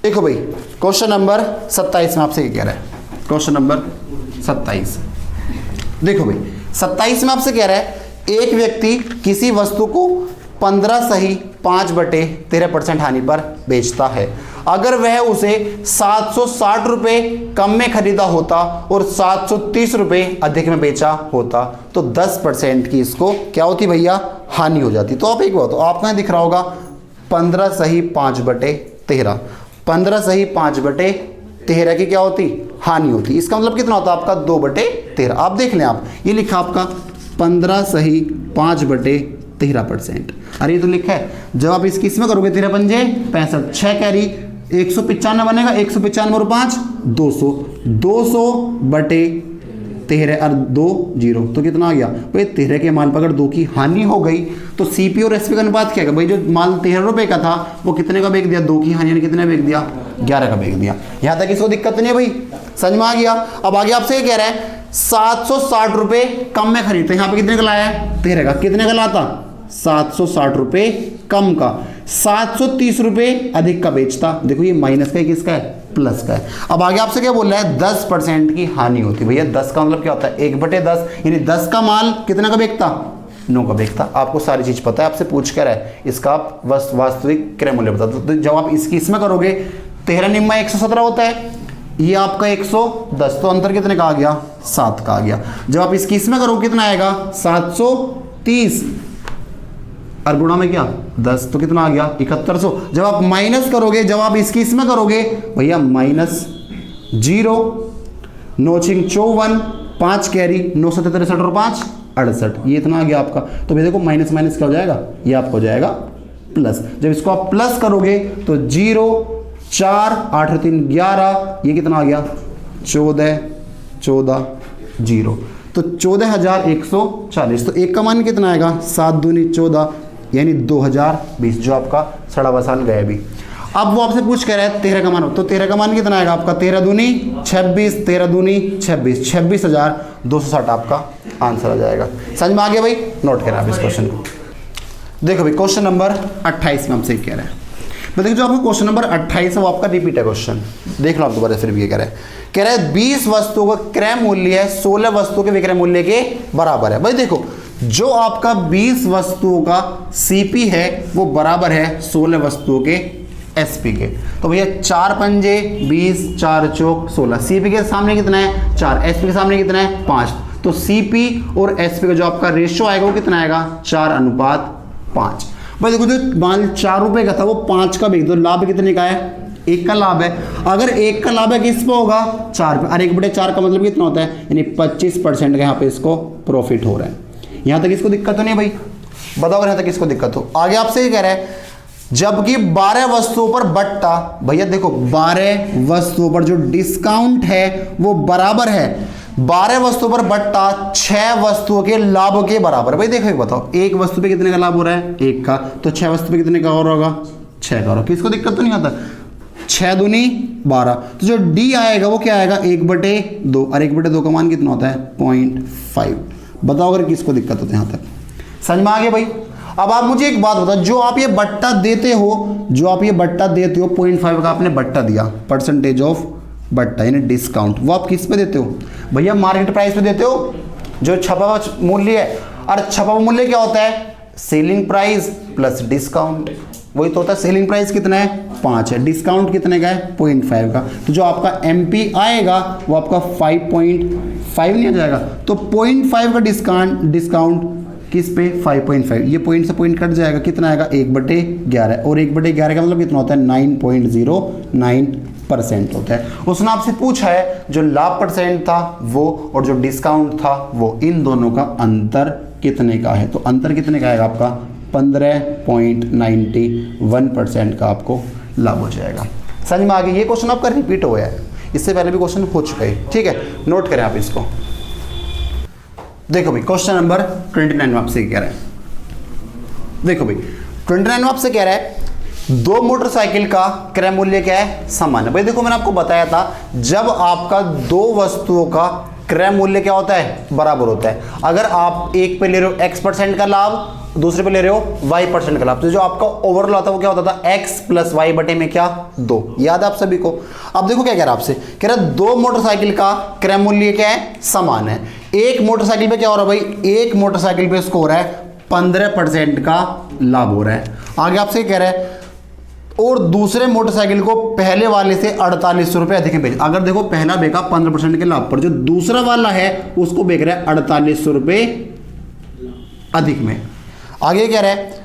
S1: देखो भाई क्वेश्चन नंबर 27 में आपसे क्या कह रहा है, क्वेश्चन नंबर 27 देखो भाई 27 में आपसे कह रहा है एक व्यक्ति किसी वस्तु को 15 सही 5/13% हानि पर बेचता है। अगर वह उसे 760 रुपये कम में खरीदा होता और 730 रुपये अधिक में बेचा होता तो 10% की इसको क्या होती भैया हानि हो जाती। तो आप एक बात, आपको यहाँ दिख रहा होगा 15 सही 5/13, 15 सही 5/13 की क्या होती हानि होती। इसका मतलब कितना होता आपका 2/13। आप देख लें, आप ये लिखा आपका 15 सही 5/13%। अरे ये तो लिखा है, जब आप इसकी इसमें करोगे 13 पंजे 65, 6 कैरी 195 बनेगा, 195 और 5 200, 200/13 और 2 0, तो कितना आ गया भाई 13 के माल पर अगर 2 की हानि हो गई तो सीपी और एसपी का अनुपात क्या है भाई, जो माल 13 रुपए का था वो कितने का बेच दिया, 2 की हानि कितने बेच दिया 11 का बेच दिया। यहाँ तक इसको दिक्कत नहीं है भाई, समझ में आ गया। अब आगे आपसे क्या कह रहा है 760 रुपये कम में खरीदते, यहाँ पे कितने का लाया है 13 का, कितने का लाता 760 रुपये कम का, 730 रुपये अधिक का बेचता। देखो ये माइनस का है किसका है प्लस का है। अब आगे आपसे क्या बोल रहा है 10% की हानि होती। भैया 10 का मतलब क्या होता है 1/10, यानी 10 का माल कितना का बेचता 9 का बेचता। आपको सारी चीज पता है, आपसे पूछ कर है इसका आप वास्तविक क्रय मूल्य बता दो। तो जब आप इसकी इसमें करोगे 13 निम्मा 117 होता है, ये आपका 110, तो अंतर कितने का आ गया? 7 का आ गया। जब आप इसकी इसमें करो कितना आएगा? 730 और गुणा में क्या 10, तो कितना आ गया? 7100। जब आप माइनस करोगे, जब आप इसकी इसमें करोगे भैया -0 नोचिंग 54 5 कैरी 963 और 5 68, ये इतना आ गया आपका। तो भैया देखो माइनस माइनस क्या हो जाएगा? ये आपको हो जाएगा प्लस। जब इसको आप प्लस करोगे तो 0 4 8 और 3 11, ये कितना आ गया? 14 0, तो 14,140। तो एक का मान कितना आएगा? 7 दूनी 14, यानी 2020, जो आपका 6वां साल गया भी। अब वो आपसे पूछ कह रहा है 13 का मान, तो 13 का मान कितना आएगा आपका? 13 दूनी 26, 13 दूनी 26, 26,260 आपका आंसर आ जाएगा। समझ में आ गया भाई? नोट करें आप इस क्वेश्चन को। देखो भाई क्वेश्चन नंबर 28 में हमसे कह रहा है, तो देखो जो आपका क्वेश्चन नंबर 28 है वो आपका रिपीट है क्वेश्चन। देख लो आप दोबारा फिर भी कह रहा है 20 वस्तुओं का क्रय मूल्य है 16 वस्तुओं के विक्रय मूल्य के बराबर है। भाई देखो जो आपका 20 वस्तुओं का सीपी है वो बराबर है 16 वस्तुओं के एसपी के। तो भैया 4 पंजे 20, 4 चौक 16, सीपी के सामने कितना है 4, एसपी के सामने कितना है 5, तो सीपी और एसपी का जो आपका रेशियो आएगा वो कितना आएगा? 4:5। भाई देखो जो मान 4 रुपए का था वो 5 का बेच दो, लाभ कितने का है? 1 का लाभ है। अगर 1 का लाभ है किस पे होगा? 4 पे, और 1/4 का मतलब कितना होता है? यानी 25% का यहाँ पे इसको प्रॉफिट हो रहा है। यहाँ तक इसको दिक्कत तो नहीं भाई? बताओ अगर यहाँ तक इसको दिक्कत हो। आगे आपसे ये कह रहा है जबकि 12 वस्तुओं पर बट्टा, भैया देखो 12 वस्तुओं पर जो डिस्काउंट है वो बराबर है 12 वस्तुओं पर बट्टा 6 वस्तुओं के लाभ के बराबर। भाई देखो एक बताओ, एक वस्तु पे कितने का लाभ हो रहा है? 1 का, तो 6 वस्तु पे कितने का और होगा? 6 का होगा। किसको दिक्कत तो नहीं आता? 6 दूनी 12, तो जो डी आएगा वो क्या आएगा? 1/2, और 1/2 का मान कितना होता है? 0.5। बताओ अगर किसको दिक्कत होती है यहाँ तक? समझ में आ गया भाई? अब आप मुझे एक बात बताओ, जो आप ये बट्टा देते हो 0.5 का आपने बट्टा दिया, परसेंटेज ऑफ बट्टा यानी डिस्काउंट, वो आप किस पे देते हो? भैया मार्केट प्राइस पे देते हो, जो छपा हुआ मूल्य है। और छपा हुआ मूल्य क्या होता है? सेलिंग प्राइस प्लस डिस्काउंट, वही तो होता है। सेलिंग प्राइस कितना है? 5 है, डिस्काउंट कितने का है? 0.5 का। तो जो आपका एमपी आएगा वो आपका 5.5 नहीं आ जाएगा? तो 0.5 का डिस्काउंट किस पे? 5.5, ये पॉइंट से पॉइंट कट जाएगा, कितना आएगा? 1/11, और 1/11 का मतलब कितना होता है? 9.09% होता है। उसने आपसे पूछा है जो लाभ परसेंट था वो और जो डिस्काउंट था वो, इन दोनों का अंतर कितने का है? तो अंतर कितने का आएगा आपका? 15.91% का आपको लाभ हो जाएगा। समझ में आ गया? ये क्वेश्चन आपका रिपीट हो गया है, इससे पहले भी क्वेश्चन हो चुका है, ठीक है? नोट करें आप इसको। देखो भाई क्वेश्चन नंबर 29 में आपसे कह रहा है, देखो भाई 29 में आपसे कह रहा है 2 मोटरसाइकिल का क्रय मूल्य क्या है? समान है। भाई देखो मैंने आपको बताया था जब आपका 2 वस्तुओं का क्रय मूल्य क्या होता है? बराबर होता है। अगर आप एक पे ले रहे हो x% का लाभ, दूसरे पे ले रहे हो y% का लाभ, तो जो आपका ओवरऑल आता है वो क्या होता था? x + y बटे में क्या? 2। याद है आप सभी को? अब देखो क्या कह रहा है आपसे, कह रहा है 2 मोटरसाइकिल का क्रय मूल्य क्या है? समान है। एक मोटरसाइकिल पे क्या हो रहा है भाई? एक मोटरसाइकिल पे इसको हो रहा है 15% का लाभ हो रहा है। आगे आपसे कह रहा है और दूसरे मोटरसाइकिल को पहले वाले से 4800 रुपये अधिक में बेच। अगर देखो पहला बेचा 15% के लाभ पर, जो दूसरा वाला है उसको बेच रहा है 4800 रुपये अधिक में। आगे कह रहा है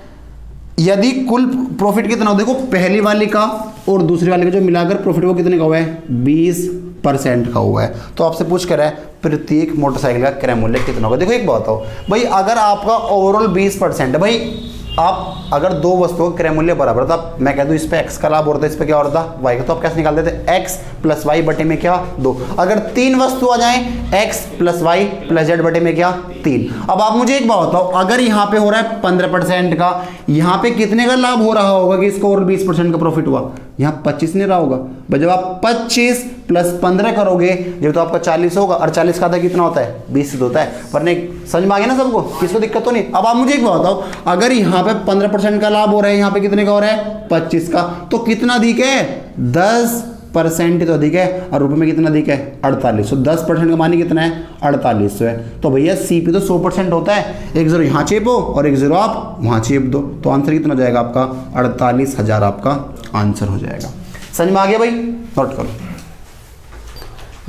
S1: यदि कुल प्रॉफिट कितना हो, देखो पहली वाली का और दूसरी वाली का जो मिलाकर प्रॉफिट वो कितने का हुआ है? 20% का हुआ है। तो आपसे पूछ कर रहा है प्रत्येक मोटरसाइकिल का क्रय मूल्य कितना होगा? देखो एक बात बताओ भाई, अगर आपका ओवरऑल 20% है भाई, आप अगर 2 वस्तुओं का क्रय मूल्य बराबर था, मैं कह दूं इस पे x का लाभ होता है, इस पे क्या होता है? y का, तो आप कैसे निकाल देते? x + y बटे में क्या? 2। अगर 3 वस्तु आ जाएं x + y + z बटे में क्या? 3। अब आप मुझे एक बात बताओ, अगर यहाँ पे हो रहा है 15% का, यहाँ पे कितने का लाभ हो रहा होगा कि इसको और 20% का प्रॉफिट हुआ? यहाँ 25 नहीं रहा होगा भाई। जब आप 25 + 15 करोगे जब तो आपका 40 होगा, और 40 का आधा कितना होता है? 20 होता है। पर नहीं समझ में आ गया ना सबको? किसको दिक्कत तो नहीं? अब आप मुझे एक बात बताओ, अगर यहाँ पे 15% का लाभ हो रहा है, यहाँ पे कितने का हो रहा है? 25 का, तो कितना अधिक है? 10% तो अधिक है, और रुपए में कितना अधिक है? 4800। 10% का मानी कितना है? 4800 है। तो भैया सीपी तो 100% होता है, एक 0 यहाँ चेपो और एक 0 आप वहाँ चेप दो, तो आंसर कितना हो जाएगा आपका? 48,000 आपका आंसर हो जाएगा। समझ में आ गया भाई? नोट करो।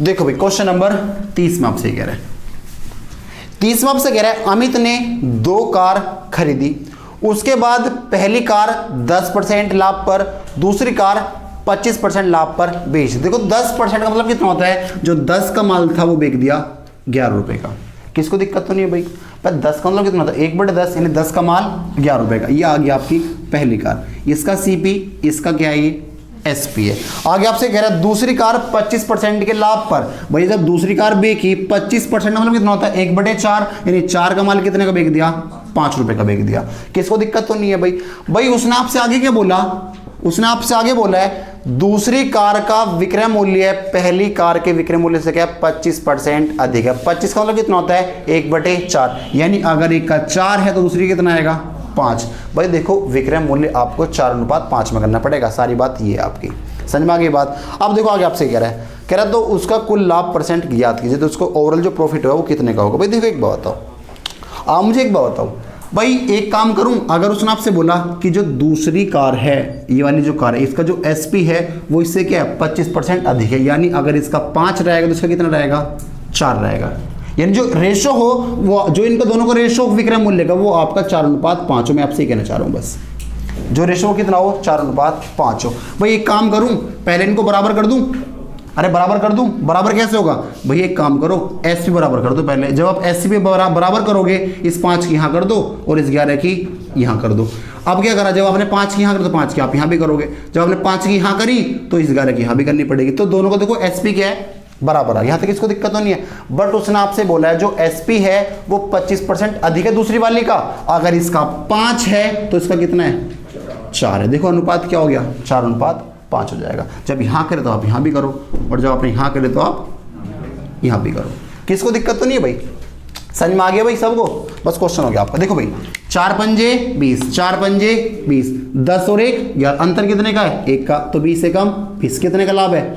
S1: देखो भाई क्वेश्चन नंबर 30 में आपसे कह रहा है, 30 में आपसे कह रहा है अमित ने 2 कार खरीदी, उसके बाद पहली कार 10% लाभ पर, दूसरी कार 25% लाभ पर बेच। देखो 10% का मतलब कितना होता है, जो 10 का माल था वो बेच दिया 11 रुपए का। किसको दिक्कत तो नहीं है भाई, पर 10 का मतलब कितना होता है, 1/10 यानी 10 का माल 11 रुपए का। ये आ गया आपकी पहली कार, इसका सीपी, इसका क्या है, ये एसपी है। आगे आपसे कह रहा है दूसरी कार 25% के लाभ पर। भाई जब दूसरी कार बेची 25% का मतलब कितना होता है, 1/4 यानी 4 का माल कितने का बेच दिया, 5 रुपए का बेच दिया। किसको दिक्कत तो नहीं है भाई। भाई उसने आपसे आगे क्या बोला, उसने आपसे आगे बोला है दूसरी कार का विक्रय मूल्य पहली कार के विक्रय मूल्य से क्या 25% अधिक है। 25 का मतलब कितना होता है, 1/4 यानी अगर एक का 4 है तो दूसरी कितना आएगा, 5। भाई देखो विक्रय मूल्य आपको 4:5 में करना पड़ेगा। सारी बात ये है आपकी, समझ में आ गई बात। अब देखो आगे आपसे कह रहा है तो उसका कुल लाभ परसेंट ज्ञात कीजिए, तो उसको ओवरऑल जो प्रॉफिट होगा वो कितने का होगा। भाई देखो एक बात बताओ, आप मुझे एक बात बताओ भाई, एक काम करूं, अगर उसने आपसे बोला कि जो दूसरी कार है, ये वाली जो कार है, इसका जो एसपी है वो इससे क्या है 25% अधिक है, यानी अगर इसका 5 रहेगा तो इसका कितना रहेगा, 4 रहेगा। यानी जो रेशो हो वो, जो इनका दोनों का रेशो विक्रय मूल्य का वो आपका 4:5 हो। मैं आपसे ये कहना चाह रहा हूँ बस, जो रेशो कितना हो 4:5 हो। भाई एक काम करूं, पहले इनको बराबर कर दूं, अरे बराबर कर दूं, बराबर कैसे होगा भैया, एक काम करो एसपी बराबर कर दो पहले। जब आप एसपी बराबर करोगे, इस 5 की यहाँ कर दो और इस 11 की यहाँ कर दो। अब क्या करा, जब आपने 5 की यहाँ कर तो 5 की आप यहाँ भी करोगे, जब आपने 5 की यहाँ करी तो इस 11 की यहाँ भी करनी पड़ेगी। तो दोनों को देखो एसपी क्या है, बराबर है, यहाँ तक इसको दिक्कत तो नहीं है। बट उसने आपसे बोला है जो एसपी है वो 25% अधिक है दूसरी वाली का, अगर इसका 5 है तो इसका कितना है, 4 है। देखो अनुपात क्या हो गया, 4:5 हो जाएगा। जब यहाँ करे तो आप यहाँ भी करो, और जब आपने यहाँ करे तो आप यहाँ भी करो। किसको दिक्कत तो नहीं है भाई, समझ में आ गया भाई सबको। बस क्वेश्चन हो गया आपका। देखो भाई 4 पंजे 20, 4 पंजे 20, 10 और 1 यार अंतर कितने का है, 1 का, तो 20 से कम 20 कितने का लाभ है,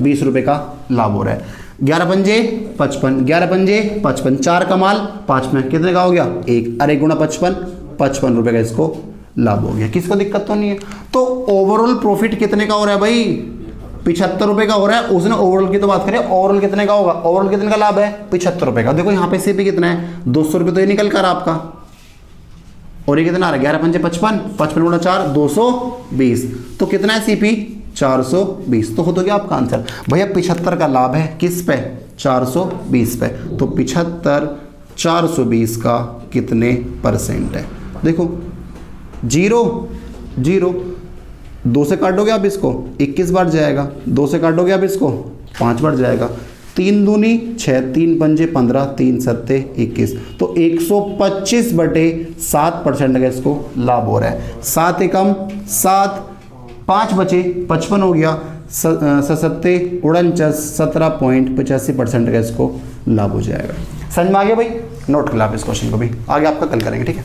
S1: 20 रुपए का लाभ हो रहा है। 11 पंजे 55, 11 पंजे 55, 4 का माल 5 में कितने का हो गया, 1, अरे गुणा 55 रुपए का इसको लाभ हो गया। किसको दिक्कत तो नहीं है। तो ओवरऑल प्रॉफिट कितने का हो रहा है भाई, 75 रुपए का हो रहा है। उसने ओवरऑल की तो बात करें, ओवरऑल कितने का होगा, ओवरऑल कितने का लाभ है, 75 रुपए का। देखो यहाँ पे सीपी कितना है, 200 रुपए तो ये निकल कर आपका, और ये कितना आ रहा है 11 पंजे 55, 55 गुणा 4 220, तो कितना है सीपी 420। तो हो तो गया आपका आंसर। भैया 75 का लाभ है किस पे, 420 पे, तो 75 420 का कितने परसेंट है। देखो 0 2 से काटोगे आप इसको 21 बार जाएगा, 2 से काटोगे आप इसको 5 बार जाएगा, 3 दूनी 6, 3 पंजे 15, 3 सत्ते 21, तो 125/7% का इसको लाभ हो रहा है। 7 एकम 7, 5 बचे 55 हो गया, 7 49 17.85% का इसको लाभ हो जाएगा। समझ में आ गया भाई, नोट कर लो आप इस क्वेश्चन को भी, आगे आपका कल करेंगे, ठीक है।